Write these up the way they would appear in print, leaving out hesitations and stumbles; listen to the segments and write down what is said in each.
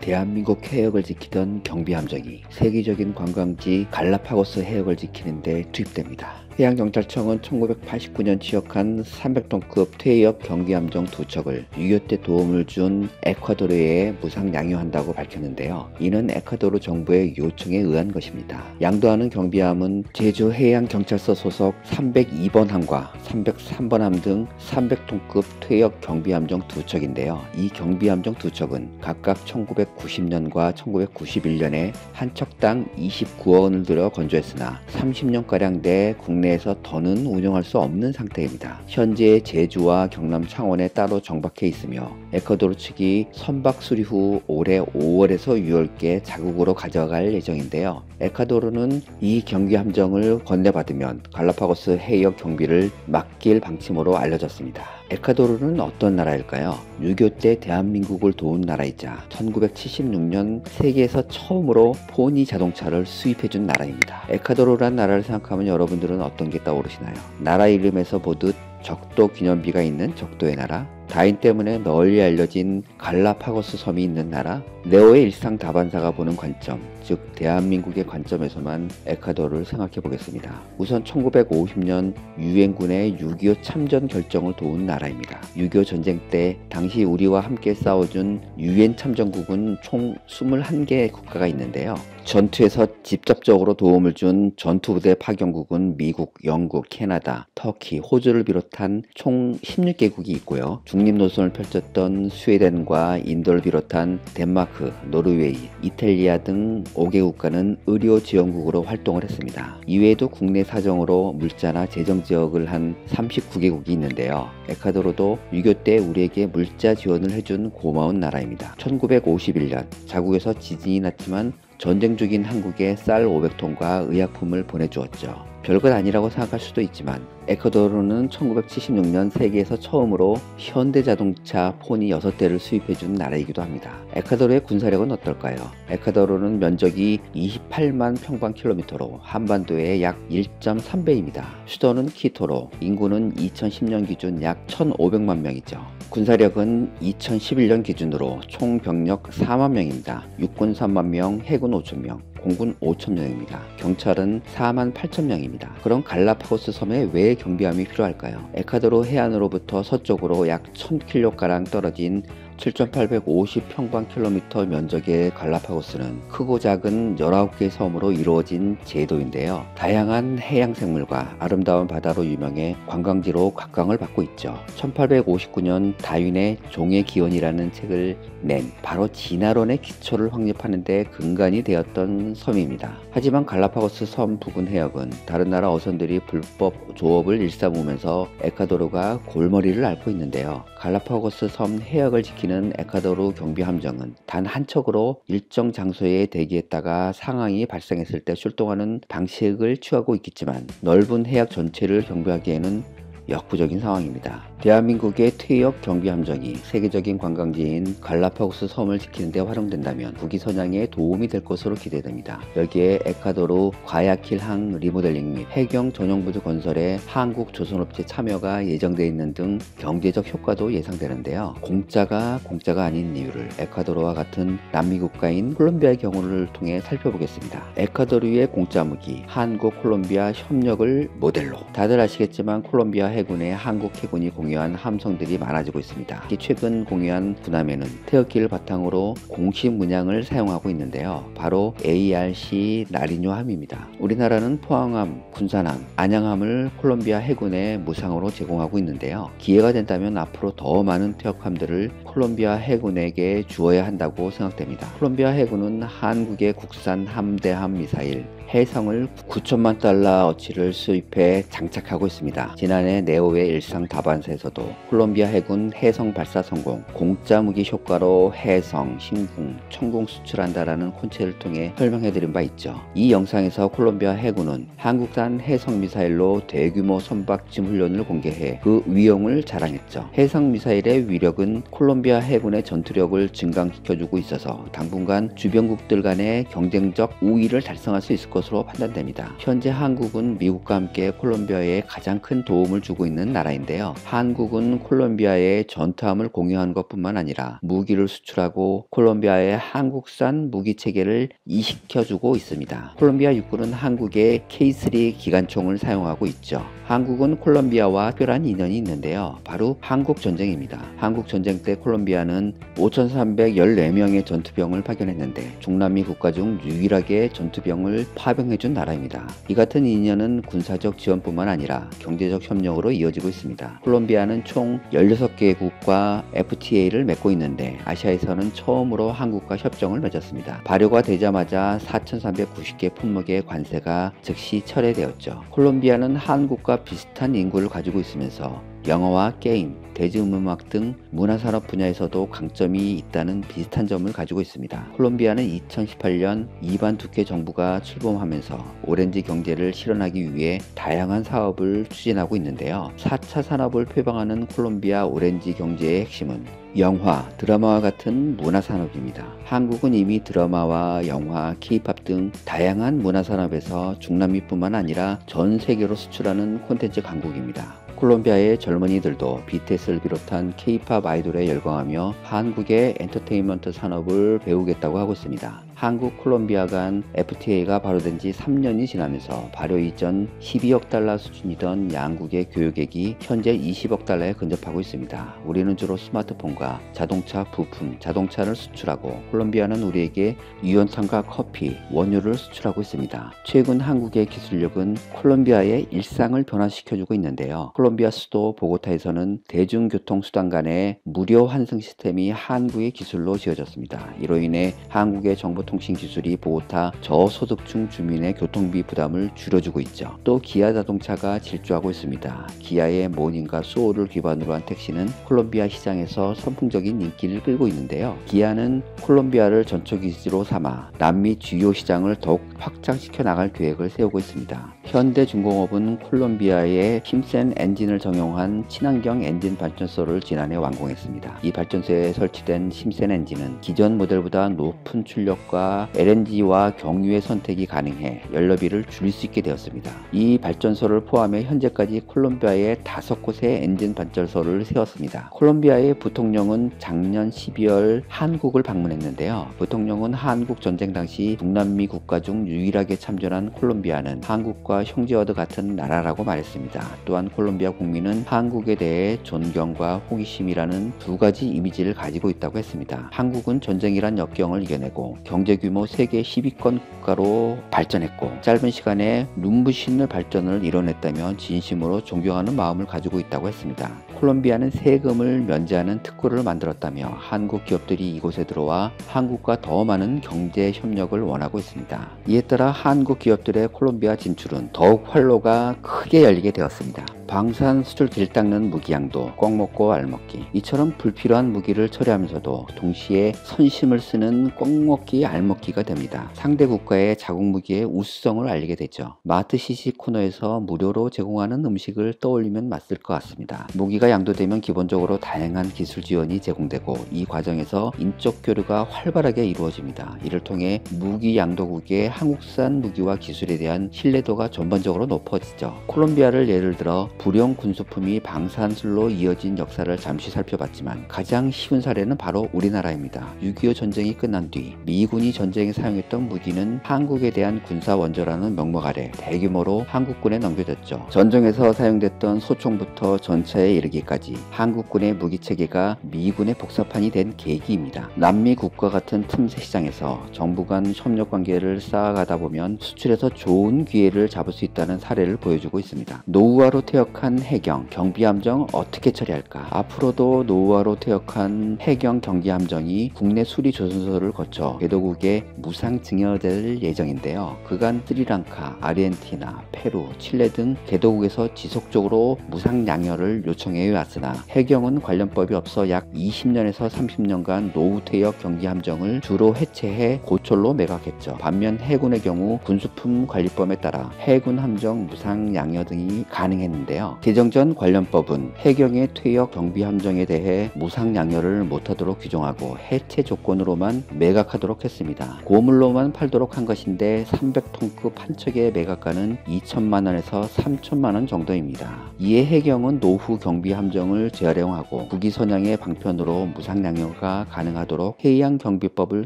대한민국 해역을 지키던 경비함정이 세계적인 관광지 갈라파고스 해역을 지키는데 투입됩니다. 해양경찰청은 1989년 취역한 300톤급 퇴역 경비함정 2척을 6.25 때 도움을 준 에콰도르에 무상 양효한다고 밝혔는데요. 이는 에콰도르 정부의 요청에 의한 것입니다. 양도하는 경비함은 제주해양경찰서 소속 302번 함과 303번 함 등 300톤급 퇴역 경비함정 2척인데요. 이 경비함정 2척은 각각 1990년과 1991년에 한 척당 29억 원을 들여 건조했으나 30년가량 돼 국내에서 더는 운영할 수 없는 상태입니다. 현재 제주와 경남 창원에 따로 정박해 있으며 에콰도르 측이 선박 수리 후 올해 5월에서 6월께 자국으로 가져갈 예정인데요. 에콰도르는 이 경비함정을 건네받으면 갈라파고스 해역 경비를 맡길 방침으로 알려졌습니다. 에콰도르는 어떤 나라일까요? 6.25 때 대한민국을 도운 나라이자 1976년 세계에서 처음으로 포니 자동차를 수입해준 나라입니다. 에콰도르란 나라를 생각하면 여러분들은 어떤 게 떠오르시나요? 나라 이름에서 보듯 적도 기념비가 있는 적도의 나라, 다인 때문에 널리 알려진 갈라파고스 섬이 있는 나라, 네오의 일상 다반사가 보는 관점, 즉 대한민국의 관점에서만 에콰도르를 생각해 보겠습니다. 우선 1950년 유엔군의 6.25 참전 결정을 도운 나라입니다. 6.25 전쟁 때 당시 우리와 함께 싸워준 유엔 참전국은 총 21개의 국가가 있는데요. 전투에서 직접적으로 도움을 준 전투부대 파견국은 미국, 영국, 캐나다, 터키, 호주를 비롯한 총 16개국이 있고요. 중립노선을 펼쳤던 스웨덴과 인도를 비롯한 덴마크, 노르웨이, 이탈리아 등 5개 국가는 의료 지원국으로 활동을 했습니다. 이외에도 국내 사정으로 물자나 재정 지역을 한 39개국이 있는데요. 에콰도르도 6.25 때 우리에게 물자 지원을 해준 고마운 나라입니다. 1951년 자국에서 지진이 났지만 전쟁 중인 한국에 쌀 500톤과 의약품을 보내주었죠. 별것 아니라고 생각할 수도 있지만 에콰도르는 1976년 세계에서 처음으로 현대자동차 포니 6대를 수입해준 나라이기도 합니다. 에콰도르의 군사력은 어떨까요? 에콰도르는 면적이 28만 평방킬로미터로 한반도의 약 1.3배입니다. 수도는 키토로, 인구는 2010년 기준 약 1,500만 명이죠. 군사력은 2011년 기준으로 총 병력 4만 명입니다. 육군 3만 명, 해군 5천 명, 공군 5천 명입니다. 경찰은 4만 8천 명입니다. 그럼 갈라파고스 섬에 왜 경비함이 필요할까요? 에콰도르 해안으로부터 서쪽으로 약 1000km가량 떨어진 7,850평방킬로미터 면적의 갈라파고스는 크고 작은 19개의 섬으로 이루어진 제도인데요. 다양한 해양생물과 아름다운 바다로 유명해 관광지로 각광을 받고 있죠. 1859년 다윈의 종의 기원이라는 책을 낸 바로 진화론의 기초를 확립하는 데 근간이 되었던 섬입니다. 하지만 갈라파고스 섬 부근 해역은 다른 나라 어선들이 불법 조업을 일삼으면서 에콰도르가 골머리를 앓고 있는데요. 갈라파고스 섬 해역을 지키는 에콰도르 경비함정은 단 한 척으로 일정 장소에 대기했다가 상황이 발생했을 때 출동하는 방식을 취하고 있겠지만 넓은 해역 전체를 경비하기에는 역부족인 상황입니다. 대한민국의 퇴역 경비함정이 세계적인 관광지인 갈라파고스 섬을 지키는 데 활용된다면 국위 선양에 도움이 될 것으로 기대됩니다. 여기에 에콰도르 과야킬항 리모델링 및 해경 전용부두 건설에 한국 조선업체 참여가 예정되어 있는 등 경제적 효과도 예상되는데요. 공짜가 아닌 이유를 에콰도르와 같은 남미 국가인 콜롬비아의 경우를 통해 살펴보겠습니다. 에콰도르의 공짜 무기 한국 콜롬비아 협력을 모델로 다들 아시겠지만 콜롬비아 해군의 한국 해군이 공유한 함성들이 많아지고 있습니다. 특히 최근 공유한 군함에는 태극기를 바탕으로 공식 문양을 사용하고 있는데요. 바로 ARC 나리뇨 함입니다. 우리나라는 포항함, 군산함, 안양함을 콜롬비아 해군에 무상으로 제공하고 있는데요. 기회가 된다면 앞으로 더 많은 태역함들을 콜롬비아 해군에게 주어야 한다고 생각됩니다. 콜롬비아 해군은 한국의 국산 함대함 미사일 해성을 9천만 달러어치를 수입해 장착하고 있습니다. 지난해 네오의 일상 다반사에서도 콜롬비아 해군 해성 발사 성공, 공짜 무기 효과로 해성, 신궁, 천궁 수출한다라는 콘체를 통해 설명해드린 바 있죠. 이 영상에서 콜롬비아 해군은 한국산 해성 미사일로 대규모 선박침 훈련을 공개해 그 위용을 자랑했죠. 해성 미사일의 위력은 콜롬비아 해군의 전투력을 증강시켜주고 있어서 당분간 주변국들 간의 경쟁적 우위를 달성할 수 있을 것으로 판단됩니다. 현재 한국은 미국과 함께 콜롬비아에 가장 큰 도움을 주고 있는 나라인데요. 한국은 콜롬비아에 전투함을 공유한 것뿐만 아니라 무기를 수출하고 콜롬비아에 한국산 무기 체계를 이식해주고 있습니다. 콜롬비아 육군은 한국의 K3 기관총을 사용하고 있죠. 한국은 콜롬비아와 특별한 인연이 있는데요. 바로 한국전쟁입니다. 한국전쟁 때 콜롬비아는 5,314명의 전투병을 파견했는데 중남미 국가 중 유일하게 전투병을 파병해준 나라입니다. 이 같은 인연은 군사적 지원뿐만 아니라 경제적 협력으로 이어지고 있습니다. 콜롬비아는 총 16개국과 FTA를 맺고 있는데 아시아에서는 처음으로 한국과 협정을 맺었습니다. 발효가 되자마자 4,390개 품목의 관세가 즉시 철회되었죠. 콜롬비아는 한국과 비슷한 인구를 가지고 있으면서 영화와 게임, 대중음악 등 문화산업 분야에서도 강점이 있다는 비슷한 점을 가지고 있습니다. 콜롬비아는 2018년 이반 두케 정부가 출범하면서 오렌지 경제를 실현하기 위해 다양한 사업을 추진하고 있는데요. 4차 산업을 표방하는 콜롬비아 오렌지 경제의 핵심은 영화, 드라마와 같은 문화산업입니다. 한국은 이미 드라마와 영화, K-팝 등 다양한 문화산업에서 중남미뿐만 아니라 전 세계로 수출하는 콘텐츠 강국입니다. 콜롬비아의 젊은이들도 BTS를 비롯한 K-팝 아이돌에 열광하며 한국의 엔터테인먼트 산업을 배우겠다고 하고 있습니다. 한국 콜롬비아 간 FTA가 발효된 지 3년이 지나면서 발효 이전 12억 달러 수준이던 양국의 교역액이 현재 20억 달러에 근접하고 있습니다. 우리는 주로 스마트폰과 자동차 부품, 자동차를 수출하고 콜롬비아는 우리에게 유연탄과 커피, 원유를 수출하고 있습니다. 최근 한국의 기술력은 콜롬비아의 일상을 변화시켜주고 있는데요. 콜롬비아 수도 보고타에서는 대중교통수단 간의 무료 환승 시스템이 한국의 기술로 지어졌습니다. 이로 인해 한국의 정보통신 기술이 보고타 저소득층 주민의 교통비 부담을 줄여주고 있죠. 또 기아 자동차가 질주하고 있습니다. 기아의 모닝과 소울을 기반으로 한 택시는 콜롬비아 시장에서 선풍적인 인기를 끌고 있는데요. 기아는 콜롬비아를 전초기지로 삼아 남미 주요 시장을 더욱 확장시켜 나갈 계획을 세우고 있습니다. 현대중공업은 콜롬비아의 힘센 엔진을 정용한 친환경 엔진 발전소를 지난해 완공했습니다. 이 발전소에 설치된 힘센 엔진은 기존 모델보다 높은 출력과 LNG와 경유의 선택이 가능해 연료비를 줄일 수 있게 되었습니다. 이 발전소를 포함해 현재까지 콜롬비아에 5곳의 엔진 발전소를 세웠습니다. 콜롬비아의 부통령은 작년 12월 한국을 방문했는데요. 부통령은 한국 전쟁 당시 중남미 국가 중 유일하게 참전한 콜롬비아는 한국과 형제와 같은 나라라고 말했습니다. 또한 콜롬비아 국민은 한국에 대해 존경과 호기심이라는 두 가지 이미지를 가지고 있다고 했습니다. 한국은 전쟁이란 역경을 이겨내고 경제 규모 세계 10위권 국가로 발전했고 짧은 시간에 눈부신 발전을 이뤄냈다며 진심으로 존경하는 마음을 가지고 있다고 했습니다. 콜롬비아는 세금을 면제하는 특구를 만들었다며 한국 기업들이 이곳에 들어와 한국과 더 많은 경제 협력을 원하고 있습니다. 이에 따라 한국 기업들의 콜롬비아 진출은 더욱 활로가 크게 열리게 되었습니다. 방산 수출 길닦는 무기양도 꼭 먹고 알먹기, 이처럼 불필요한 무기를 처리하면서도 동시에 선심을 쓰는 꼭 먹기 알먹기가 됩니다. 상대 국가의 자국 무기의 우수성을 알리게 되죠. 마트 시식 코너에서 무료로 제공하는 음식을 떠올리면 맞을 것 같습니다. 무기가 양도되면 기본적으로 다양한 기술 지원이 제공되고 이 과정에서 인적 교류가 활발하게 이루어집니다. 이를 통해 무기 양도국의 한국산 무기와 기술에 대한 신뢰도가 전반적으로 높아지죠. 콜롬비아를 예를 들어 불용 군수품이 방산술로 이어진 역사를 잠시 살펴봤지만 가장 쉬운 사례는 바로 우리나라입니다. 6.25 전쟁이 끝난 뒤 미군이 전쟁에 사용했던 무기는 한국에 대한 군사 원조라는 명목 아래 대규모로 한국군에 넘겨졌죠. 전쟁에서 사용됐던 소총부터 전차에 이르기까지 한국군의 무기체계가 미군의 복사판이 된 계기입니다. 남미 국가 같은 틈새 시장에서 정부 간 협력 관계를 쌓아가다 보면 수출에서 좋은 기회를 잡을 수 있다는 사례를 보여주고 있습니다. 노후화로 퇴역한 해경, 경비함정 어떻게 처리할까? 앞으로도 노후화로 퇴역한 해경 경비함정이 국내 수리 조선소를 거쳐 궤도국에 무상 증여될 예정인데요. 그간 스리랑카, 아르헨티나, 페루, 칠레 등 궤도국에서 지속적으로 무상 양여를 요청해 왔으나 해경은 관련법이 없어 약 20년에서 30년간 노후 퇴역 경비함정을 주로 해체해 고철로 매각했죠. 반면 해군의 경우 군수품 관리법에 따라 해군 함정 무상 양여 등이 가능했는데 있는데요. 개정 전 관련법은 해경의 퇴역 경비함정에 대해 무상양여를 못하도록 규정하고 해체 조건으로만 매각하도록 했습니다. 고물로만 팔도록 한 것인데 300톤급 한 척의 매각가는 2천만원에서 3천만원 정도입니다. 이에 해경은 노후 경비함정을 재활용하고 국위선양의 방편으로 무상양여가 가능하도록 해양경비법을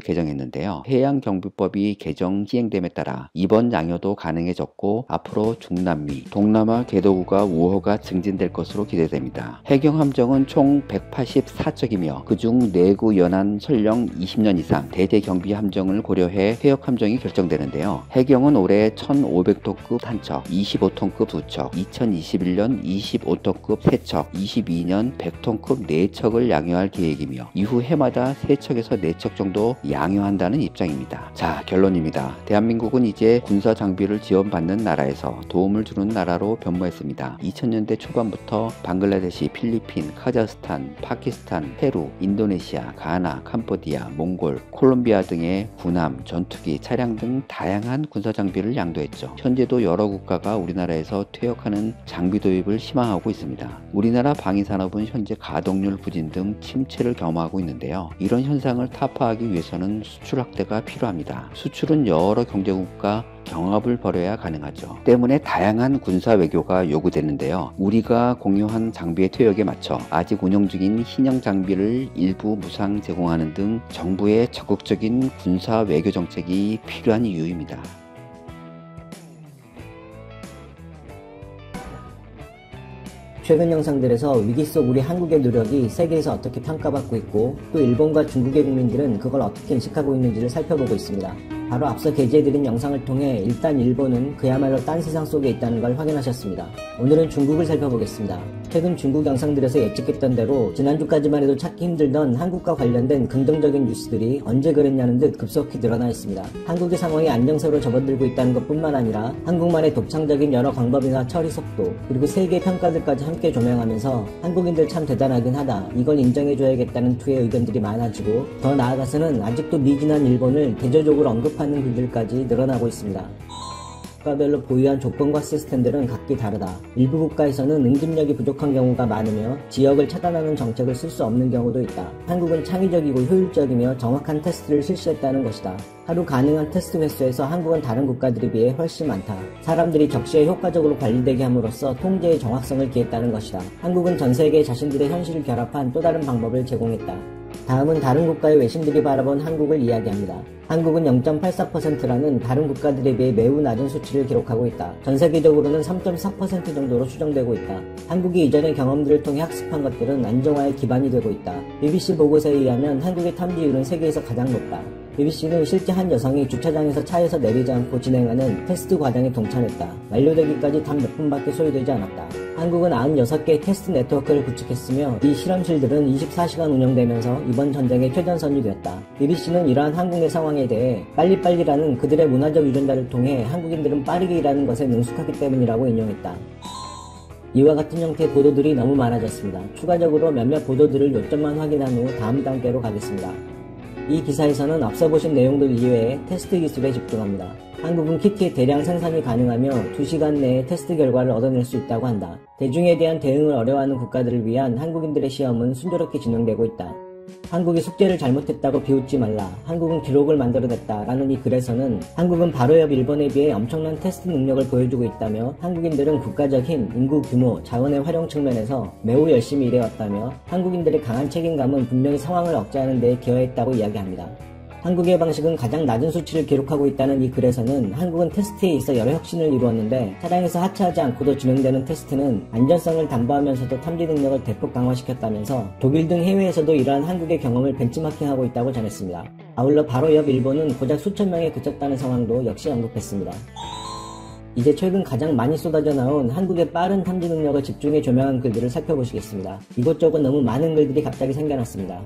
개정했는데요. 해양경비법이 개정 시행됨에 따라 이번 양여도 가능해졌고 앞으로 중남미, 동남아 궤도구가 우호가 증진될 것으로 기대됩니다. 해경함정은 총 184척이며 그중 내구 연한 설령 20년 이상 대대경비함정을 고려해 퇴역함정이 결정되는데요. 해경은 올해 1500톤급 1척, 25톤급 2척, 2021년 25톤급 3척, 22년 100톤급 4척을 양여할 계획이며 이후 해마다 3척에서 4척 정도 양여한다는 입장입니다. 자, 결론입니다. 대한민국은 이제 군사 장비를 지원받는 나라에서 도움을 주는 나라로 변모했습니다. 2000년대 초반부터 방글라데시, 필리핀, 카자흐스탄, 파키스탄, 페루, 인도네시아, 가나, 캄보디아, 몽골, 콜롬비아 등의 군함, 전투기, 차량 등 다양한 군사 장비를 양도했죠. 현재도 여러 국가가 우리나라에서 퇴역하는 장비 도입을 희망하고 있습니다. 우리나라 방위산업은 현재 가동률 부진 등 침체를 겸하고 있는데요. 이런 현상을 타파하기 위해서는 수출 확대가 필요합니다. 수출은 여러 경제국과 경합을 벌여야 가능하죠. 때문에 다양한 군사 외교가 요구되는데요. 우리가 공유한 장비의 퇴역에 맞춰 아직 운영 중인 신형 장비를 일부 무상 제공하는 등 정부의 적극적인 군사 외교 정책이 필요한 이유입니다. 최근 영상들에서 위기 속 우리 한국의 노력이 세계에서 어떻게 평가받고 있고 또 일본과 중국의 국민들은 그걸 어떻게 인식하고 있는지를 살펴보고 있습니다. 바로 앞서 게재해드린 영상을 통해 일단 일본은 그야말로 딴 세상 속에 있다는 걸 확인하셨습니다. 오늘은 중국을 살펴보겠습니다. 최근 중국 영상들에서 예측했던 대로 지난주까지만 해도 찾기 힘들던 한국과 관련된 긍정적인 뉴스들이 언제 그랬냐는 듯 급속히 늘어나 있습니다. 한국의 상황이 안정세로 접어들고 있다는 것뿐만 아니라 한국만의 독창적인 여러 방법이나 처리 속도 그리고 세계 평가들까지 함께 조명하면서 한국인들 참 대단하긴 하다, 이건 인정해줘야겠다는 투의 의견들이 많아지고 더 나아가서는 아직도 미진한 일본을 대조적으로 언급하는 글들까지 늘어나고 있습니다. 국가별로 보유한 조건과 시스템들은 각기 다르다. 일부 국가에서는 응집력이 부족한 경우가 많으며 지역을 차단하는 정책을 쓸 수 없는 경우도 있다. 한국은 창의적이고 효율적이며 정확한 테스트를 실시했다는 것이다. 하루 가능한 테스트 횟수에서 한국은 다른 국가들에 비해 훨씬 많다. 사람들이 적시에 효과적으로 관리되게 함으로써 통제의 정확성을 기했다는 것이다. 한국은 전 세계에 자신들의 현실을 결합한 또 다른 방법을 제공했다. 다음은 다른 국가의 외신들이 바라본 한국을 이야기합니다. 한국은 0.84%라는 다른 국가들에 비해 매우 낮은 수치를 기록하고 있다. 전 세계적으로는 3.4% 정도로 추정되고 있다. 한국이 이전의 경험들을 통해 학습한 것들은 안정화의 기반이 되고 있다. BBC 보고서에 의하면 한국의 탐지율은 세계에서 가장 높다. BBC는 실제 한 여성이 주차장에서 차에서 내리지 않고 진행하는 테스트 과정에 동참했다. 완료되기까지 단 몇 분밖에 소요되지 않았다. 한국은 96개의 테스트 네트워크를 구축했으며 이 실험실들은 24시간 운영되면서 이번 전쟁의 최전선이 되었다. BBC는 이러한 한국의 상황에 대해 빨리빨리라는 그들의 문화적 유전자를 통해 한국인들은 빠르게 일하는 것에 능숙하기 때문이라고 인용했다. 이와 같은 형태의 보도들이 너무 많아졌습니다. 추가적으로 몇몇 보도들을 요점만 확인한 후 다음 단계로 가겠습니다. 이 기사에서는 앞서 보신 내용들 이외에 테스트 기술에 집중합니다. 한국은 키트의 대량 생산이 가능하며 2시간 내에 테스트 결과를 얻어낼 수 있다고 한다. 대중에 대한 대응을 어려워하는 국가들을 위한 한국인들의 시험은 순조롭게 진행되고 있다. 한국이 숙제를 잘못했다고 비웃지 말라. 한국은 기록을 만들어냈다라는 이 글에서는 한국은 바로 옆 일본에 비해 엄청난 테스트 능력을 보여주고 있다며 한국인들은 국가적 힘, 인구 규모, 자원의 활용 측면에서 매우 열심히 일해왔다며 한국인들의 강한 책임감은 분명히 상황을 억제하는 데 기여했다고 이야기합니다. 한국의 방식은 가장 낮은 수치를 기록하고 있다는 이 글에서는 한국은 테스트에 있어 여러 혁신을 이루었는데 차량에서 하차하지 않고도 진행되는 테스트는 안전성을 담보하면서도 탐지 능력을 대폭 강화시켰다면서 독일 등 해외에서도 이러한 한국의 경험을 벤치마킹하고 있다고 전했습니다. 아울러 바로 옆 일본은 고작 수천 명에 그쳤다는 상황도 역시 언급했습니다. 이제 최근 가장 많이 쏟아져 나온 한국의 빠른 탐지 능력을 집중해 조명한 글들을 살펴보시겠습니다. 이것저것 너무 많은 글들이 갑자기 생겨났습니다.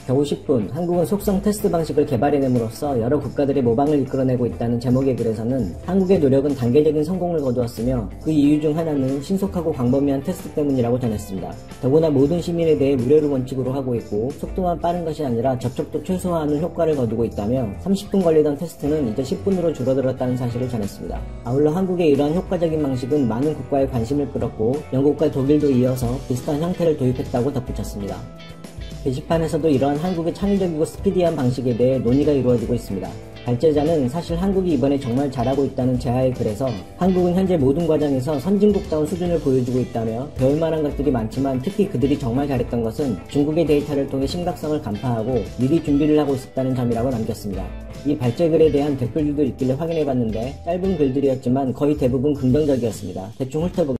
겨우 10분, 한국은 속성 테스트 방식을 개발해냄으로써 여러 국가들의 모방을 이끌어내고 있다는 제목의 글에서는 한국의 노력은 단계적인 성공을 거두었으며 그 이유 중 하나는 신속하고 광범위한 테스트 때문이라고 전했습니다. 더구나 모든 시민에 대해 무료를 원칙으로 하고 있고 속도만 빠른 것이 아니라 접촉도 최소화하는 효과를 거두고 있다며 30분 걸리던 테스트는 이제 10분으로 줄어들었다는 사실을 전했습니다. 아울러 한국의 이러한 효과적인 방식은 많은 국가의 관심을 끌었고 영국과 독일도 이어서 비슷한 형태를 도입했다고 덧붙였습니다. 게시판에서도 이러한 한국의 창의적이고 스피디한 방식에 대해 논의가 이루어지고 있습니다. 발제자는 사실 한국이 이번에 정말 잘하고 있다는 제하의 글에서 한국은 현재 모든 과정에서 선진국다운 수준을 보여주고 있다며 배울 만한 것들이 많지만 특히 그들이 정말 잘했던 것은 중국의 데이터를 통해 심각성을 간파하고 미리 준비를 하고 있었다는 점이라고 남겼습니다. 이 발제글에 대한 댓글들도 있길래 확인해봤는데 짧은 글들이었지만 거의 대부분 긍정적이었습니다. 대충 훑어보겠습니다.